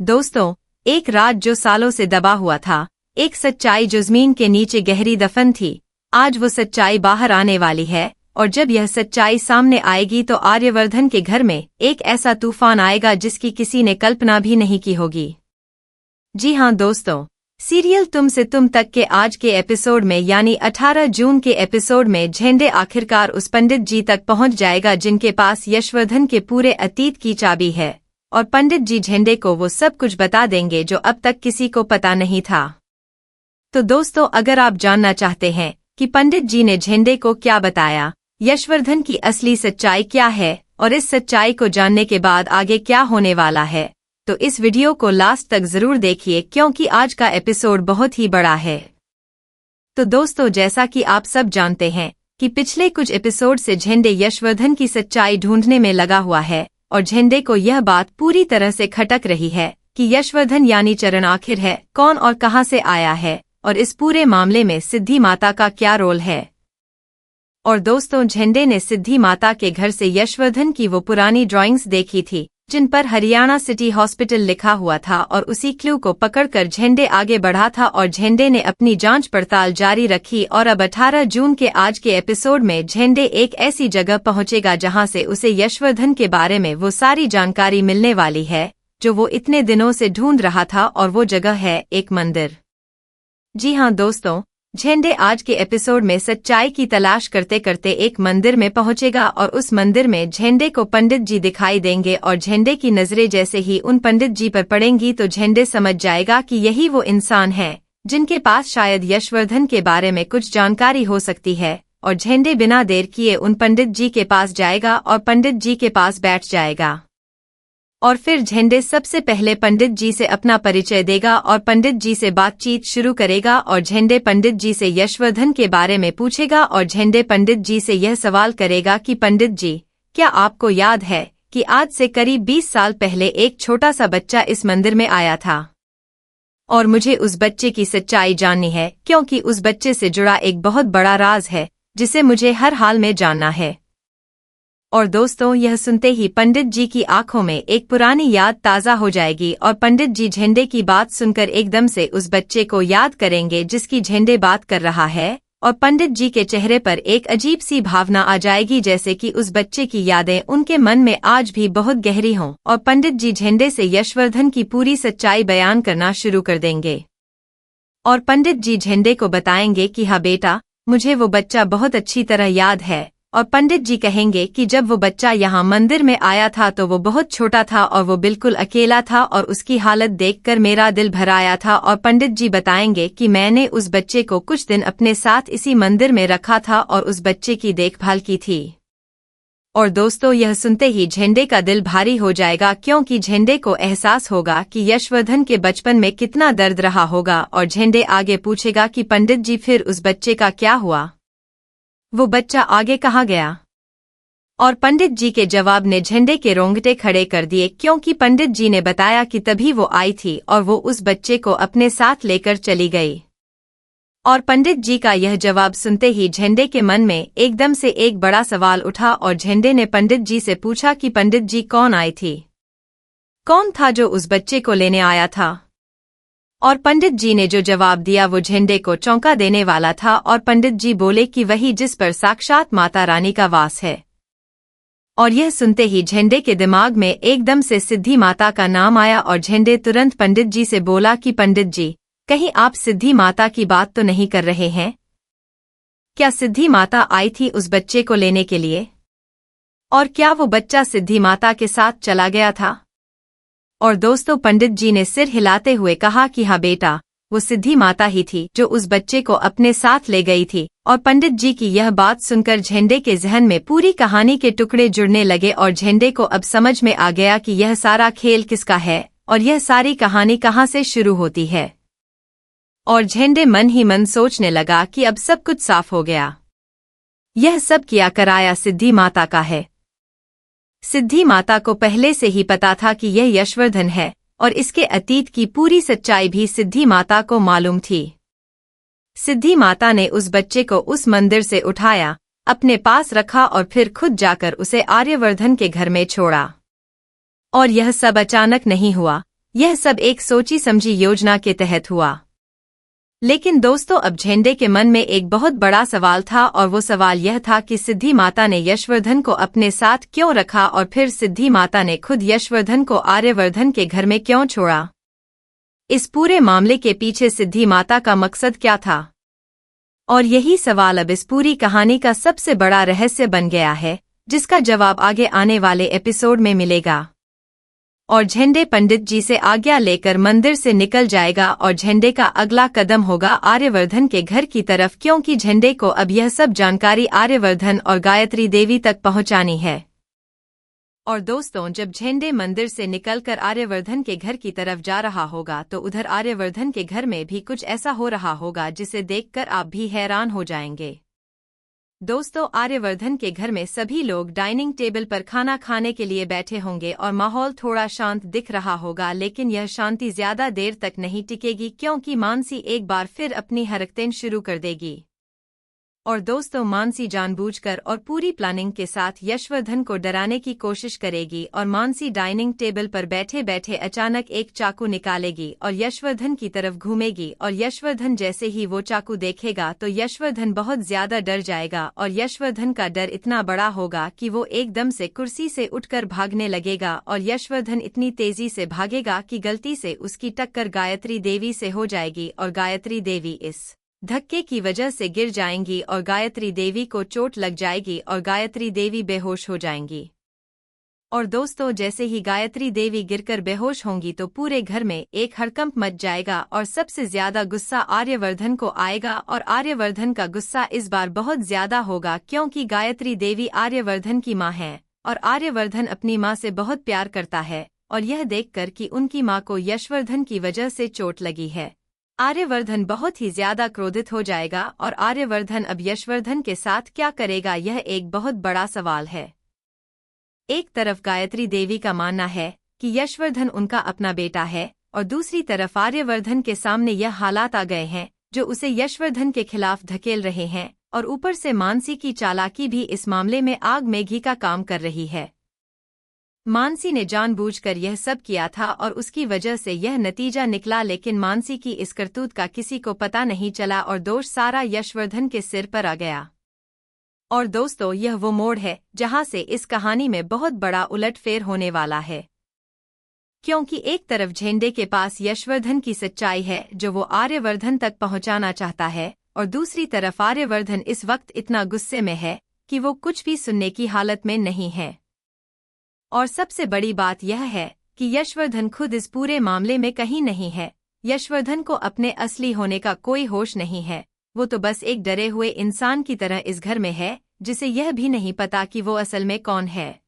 दोस्तों, एक राज जो सालों से दबा हुआ था, एक सच्चाई जो जमीन के नीचे गहरी दफन थी, आज वो सच्चाई बाहर आने वाली है। और जब यह सच्चाई सामने आएगी तो आर्यवर्धन के घर में एक ऐसा तूफान आएगा जिसकी किसी ने कल्पना भी नहीं की होगी। जी हाँ दोस्तों, सीरियल तुम से तुम तक के आज के एपिसोड में यानी 18 जून के एपिसोड में झेंडे आखिरकार उस पंडित जी तक पहुंच जाएगा जिनके पास यशवर्धन के पूरे अतीत की चाबी है, और पंडित जी झेंडे को वो सब कुछ बता देंगे जो अब तक किसी को पता नहीं था। तो दोस्तों, अगर आप जानना चाहते हैं कि पंडित जी ने झेंडे को क्या बताया, यशवर्धन की असली सच्चाई क्या है और इस सच्चाई को जानने के बाद आगे क्या होने वाला है, तो इस वीडियो को लास्ट तक जरूर देखिए क्योंकि आज का एपिसोड बहुत ही बड़ा है। तो दोस्तों, जैसा कि आप सब जानते हैं कि पिछले कुछ एपिसोड से झेंडे यशवर्धन की सच्चाई ढूंढने में लगा हुआ है और झेंडे को यह बात पूरी तरह से खटक रही है कि यशवर्धन यानी चरण आखिर है कौन और कहां से आया है और इस पूरे मामले में सिद्धि माता का क्या रोल है। और दोस्तों, झेंडे ने सिद्धि माता के घर से यशवर्धन की वो पुरानी ड्राइंग्स देखी थी जिन पर हरियाणा सिटी हॉस्पिटल लिखा हुआ था, और उसी क्लू को पकड़कर झेंडे आगे बढ़ा था और झेंडे ने अपनी जांच पड़ताल जारी रखी। और अब 18 जून के आज के एपिसोड में झेंडे एक ऐसी जगह पहुंचेगा जहां से उसे यशवर्धन के बारे में वो सारी जानकारी मिलने वाली है जो वो इतने दिनों से ढूंढ रहा था, और वो जगह है एक मंदिर। जी हाँ दोस्तों, झेंडे आज के एपिसोड में सच्चाई की तलाश करते करते एक मंदिर में पहुंचेगा और उस मंदिर में झेंडे को पंडित जी दिखाई देंगे, और झेंडे की नजरें जैसे ही उन पंडित जी पर पड़ेंगी तो झेंडे समझ जाएगा कि यही वो इंसान है जिनके पास शायद यशवर्धन के बारे में कुछ जानकारी हो सकती है। और झेंडे बिना देर किए उन पंडित जी के पास जाएगा और पंडित जी के पास बैठ जाएगा, और फिर झेंडे सबसे पहले पंडित जी से अपना परिचय देगा और पंडित जी से बातचीत शुरू करेगा। और झेंडे पंडित जी से यशवर्धन के बारे में पूछेगा और झेंडे पंडित जी से यह सवाल करेगा कि पंडित जी, क्या आपको याद है कि आज से करीब 20 साल पहले एक छोटा सा बच्चा इस मंदिर में आया था, और मुझे उस बच्चे की सच्चाई जाननी है क्योंकि उस बच्चे से जुड़ा एक बहुत बड़ा राज है जिसे मुझे हर हाल में जानना है। और दोस्तों, यह सुनते ही पंडित जी की आंखों में एक पुरानी याद ताज़ा हो जाएगी और पंडित जी झेंडे की बात सुनकर एकदम से उस बच्चे को याद करेंगे जिसकी झेंडे बात कर रहा है, और पंडित जी के चेहरे पर एक अजीब सी भावना आ जाएगी जैसे कि उस बच्चे की यादें उनके मन में आज भी बहुत गहरी हों। और पंडित जी झेंडे से यशवर्धन की पूरी सच्चाई बयान करना शुरू कर देंगे, और पंडित जी झेंडे को बताएंगे कि हाँ बेटा, मुझे वो बच्चा बहुत अच्छी तरह याद है। और पंडित जी कहेंगे कि जब वो बच्चा यहाँ मंदिर में आया था तो वो बहुत छोटा था और वो बिल्कुल अकेला था और उसकी हालत देखकर मेरा दिल भर आया था। और पंडित जी बताएंगे कि मैंने उस बच्चे को कुछ दिन अपने साथ इसी मंदिर में रखा था और उस बच्चे की देखभाल की थी। और दोस्तों, यह सुनते ही झेंडे का दिल भारी हो जाएगा क्योंकि झेंडे को एहसास होगा कि यशवर्धन के बचपन में कितना दर्द रहा होगा। और झेंडे आगे पूछेगा कि पंडित जी, फिर उस बच्चे का क्या हुआ, वो बच्चा आगे कहाँ गया? और पंडित जी के जवाब ने झेंडे के रोंगटे खड़े कर दिए क्योंकि पंडित जी ने बताया कि तभी वो आई थी और वो उस बच्चे को अपने साथ लेकर चली गई। और पंडित जी का यह जवाब सुनते ही झेंडे के मन में एकदम से एक बड़ा सवाल उठा और झेंडे ने पंडित जी से पूछा कि पंडित जी, कौन आई थी? कौन था जो उस बच्चे को लेने आया था? और पंडित जी ने जो जवाब दिया वो झेंडे को चौंका देने वाला था, और पंडित जी बोले कि वही जिस पर साक्षात माता रानी का वास है। और यह सुनते ही झेंडे के दिमाग में एकदम से सिद्धि माता का नाम आया और झेंडे तुरंत पंडित जी से बोला कि पंडित जी, कहीं आप सिद्धि माता की बात तो नहीं कर रहे हैं? क्या सिद्धि माता आई थी उस बच्चे को लेने के लिए? और क्या वो बच्चा सिद्धि माता के साथ चला गया था? और दोस्तों, पंडित जी ने सिर हिलाते हुए कहा कि हाँ बेटा, वो सिद्धि माता ही थी जो उस बच्चे को अपने साथ ले गई थी। और पंडित जी की यह बात सुनकर झेंडे के जहन में पूरी कहानी के टुकड़े जुड़ने लगे और झेंडे को अब समझ में आ गया कि यह सारा खेल किसका है और यह सारी कहानी कहाँ से शुरू होती है। और झेंडे मन ही मन सोचने लगा कि अब सब कुछ साफ हो गया, यह सब किया कराया सिद्धि माता का है। सिद्धि माता को पहले से ही पता था कि यह यशवर्धन है और इसके अतीत की पूरी सच्चाई भी सिद्धि माता को मालूम थी। सिद्धि माता ने उस बच्चे को उस मंदिर से उठाया, अपने पास रखा और फिर खुद जाकर उसे आर्यवर्धन के घर में छोड़ा। और यह सब अचानक नहीं हुआ, यह सब एक सोची समझी योजना के तहत हुआ। लेकिन दोस्तों, अब झेंडे के मन में एक बहुत बड़ा सवाल था, और वो सवाल यह था कि सिद्धि माता ने यशवर्धन को अपने साथ क्यों रखा, और फिर सिद्धि माता ने खुद यशवर्धन को आर्यवर्धन के घर में क्यों छोड़ा। इस पूरे मामले के पीछे सिद्धि माता का मकसद क्या था? और यही सवाल अब इस पूरी कहानी का सबसे बड़ा रहस्य बन गया है, जिसका जवाब आगे आने वाले एपिसोड में मिलेगा। और झेंडे पंडित जी से आज्ञा लेकर मंदिर से निकल जाएगा, और झेंडे का अगला कदम होगा आर्यवर्धन के घर की तरफ, क्योंकि झेंडे को अब यह सब जानकारी आर्यवर्धन और गायत्री देवी तक पहुंचानी है। और दोस्तों, जब झेंडे मंदिर से निकलकर आर्यवर्धन के घर की तरफ जा रहा होगा, तो उधर आर्यवर्धन के घर में भी कुछ ऐसा हो रहा होगा जिसे देखकर आप भी हैरान हो जाएंगे। दोस्तों, आर्यवर्धन के घर में सभी लोग डाइनिंग टेबल पर खाना खाने के लिए बैठे होंगे और माहौल थोड़ा शांत दिख रहा होगा, लेकिन यह शांति ज्यादा देर तक नहीं टिकेगी, क्योंकि मानसी एक बार फिर अपनी हरकतें शुरू कर देगी। और दोस्तों, मानसी जानबूझकर और पूरी प्लानिंग के साथ यशवर्धन को डराने की कोशिश करेगी, और मानसी डाइनिंग टेबल पर बैठे बैठे अचानक एक चाकू निकालेगी और यशवर्धन की तरफ घूमेगी, और यशवर्धन जैसे ही वो चाकू देखेगा तो यशवर्धन बहुत ज्यादा डर जाएगा, और यशवर्धन का डर इतना बड़ा होगा कि वो एकदम से कुर्सी से उठकर भागने लगेगा, और यशवर्धन इतनी तेजी से भागेगा कि गलती से उसकी टक्कर गायत्री देवी से हो जाएगी, और गायत्री देवी इस धक्के की वजह से गिर जाएंगी, और गायत्री देवी को चोट लग जाएगी, और गायत्री देवी बेहोश हो जाएंगी। और दोस्तों, जैसे ही गायत्री देवी गिरकर बेहोश होंगी तो पूरे घर में एक हड़कंप मच जाएगा, और सबसे ज्यादा गुस्सा आर्यवर्धन को आएगा, और आर्यवर्धन का गुस्सा इस बार बहुत ज्यादा होगा, क्योंकि गायत्री देवी आर्यवर्धन की माँ है, और आर्यवर्धन अपनी माँ से बहुत प्यार करता है, और यह देखकर कि उनकी माँ को यशवर्धन की वजह से चोट लगी है, आर्यवर्धन बहुत ही ज्यादा क्रोधित हो जाएगा, और आर्यवर्धन अब यशवर्धन के साथ क्या करेगा, यह एक बहुत बड़ा सवाल है। एक तरफ गायत्री देवी का मानना है कि यशवर्धन उनका अपना बेटा है, और दूसरी तरफ आर्यवर्धन के सामने यह हालात आ गए हैं जो उसे यशवर्धन के खिलाफ धकेल रहे हैं, और ऊपर से मानसी की चालाकी भी इस मामले में आग में घी का काम कर रही है। मानसी ने जानबूझकर यह सब किया था, और उसकी वजह से यह नतीजा निकला, लेकिन मानसी की इस करतूत का किसी को पता नहीं चला, और दोष सारा यशवर्धन के सिर पर आ गया। और दोस्तों, यह वो मोड़ है जहां से इस कहानी में बहुत बड़ा उलटफेर होने वाला है, क्योंकि एक तरफ झेंडे के पास यशवर्धन की सच्चाई है जो वो आर्यवर्धन तक पहुंचाना चाहता है, और दूसरी तरफ आर्यवर्धन इस वक्त इतना गुस्से में है कि वो कुछ भी सुनने की हालत में नहीं है। और सबसे बड़ी बात यह है कि यशवर्धन खुद इस पूरे मामले में कहीं नहीं है। यशवर्धन को अपने असली होने का कोई होश नहीं है, वो तो बस एक डरे हुए इंसान की तरह इस घर में है, जिसे यह भी नहीं पता कि वो असल में कौन है।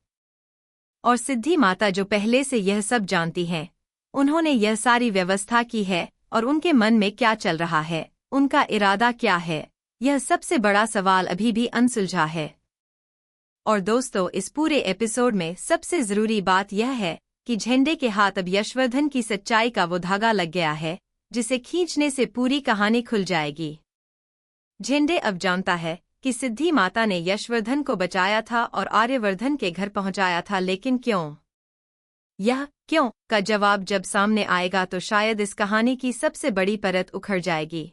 और सिद्धि माता जो पहले से यह सब जानती हैं, उन्होंने यह सारी व्यवस्था की है, और उनके मन में क्या चल रहा है, उनका इरादा क्या है, यह सबसे बड़ा सवाल अभी भी अनसुलझा है। और दोस्तों, इस पूरे एपिसोड में सबसे जरूरी बात यह है कि झेंडे के हाथ अब यशवर्धन की सच्चाई का वो धागा लग गया है, जिसे खींचने से पूरी कहानी खुल जाएगी। झेंडे अब जानता है कि सिद्धि माता ने यशवर्धन को बचाया था और आर्यवर्धन के घर पहुंचाया था, लेकिन क्यों? यह क्यों का जवाब जब सामने आएगा तो शायद इस कहानी की सबसे बड़ी परत उखड़ जाएगी।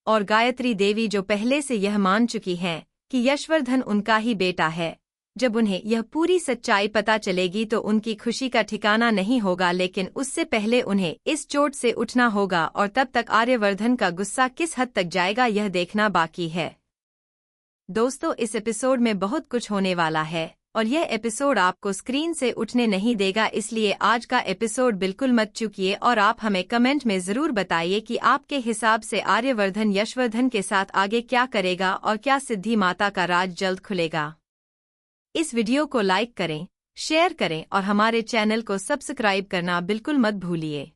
और गायत्री देवी जो पहले से यह मान चुकी हैं कि यशवर्धन उनका ही बेटा है, जब उन्हें यह पूरी सच्चाई पता चलेगी तो उनकी खुशी का ठिकाना नहीं होगा, लेकिन उससे पहले उन्हें इस चोट से उठना होगा, और तब तक आर्यवर्धन का गुस्सा किस हद तक जाएगा यह देखना बाकी है। दोस्तों, इस एपिसोड में बहुत कुछ होने वाला है, और यह एपिसोड आपको स्क्रीन से उठने नहीं देगा, इसलिए आज का एपिसोड बिल्कुल मत चूकिए, और आप हमें कमेंट में जरूर बताइए कि आपके हिसाब से आर्यवर्धन यशवर्धन के साथ आगे क्या करेगा, और क्या सिद्धि माता का राज जल्द खुलेगा। इस वीडियो को लाइक करें, शेयर करें, और हमारे चैनल को सब्सक्राइब करना बिल्कुल मत भूलिए।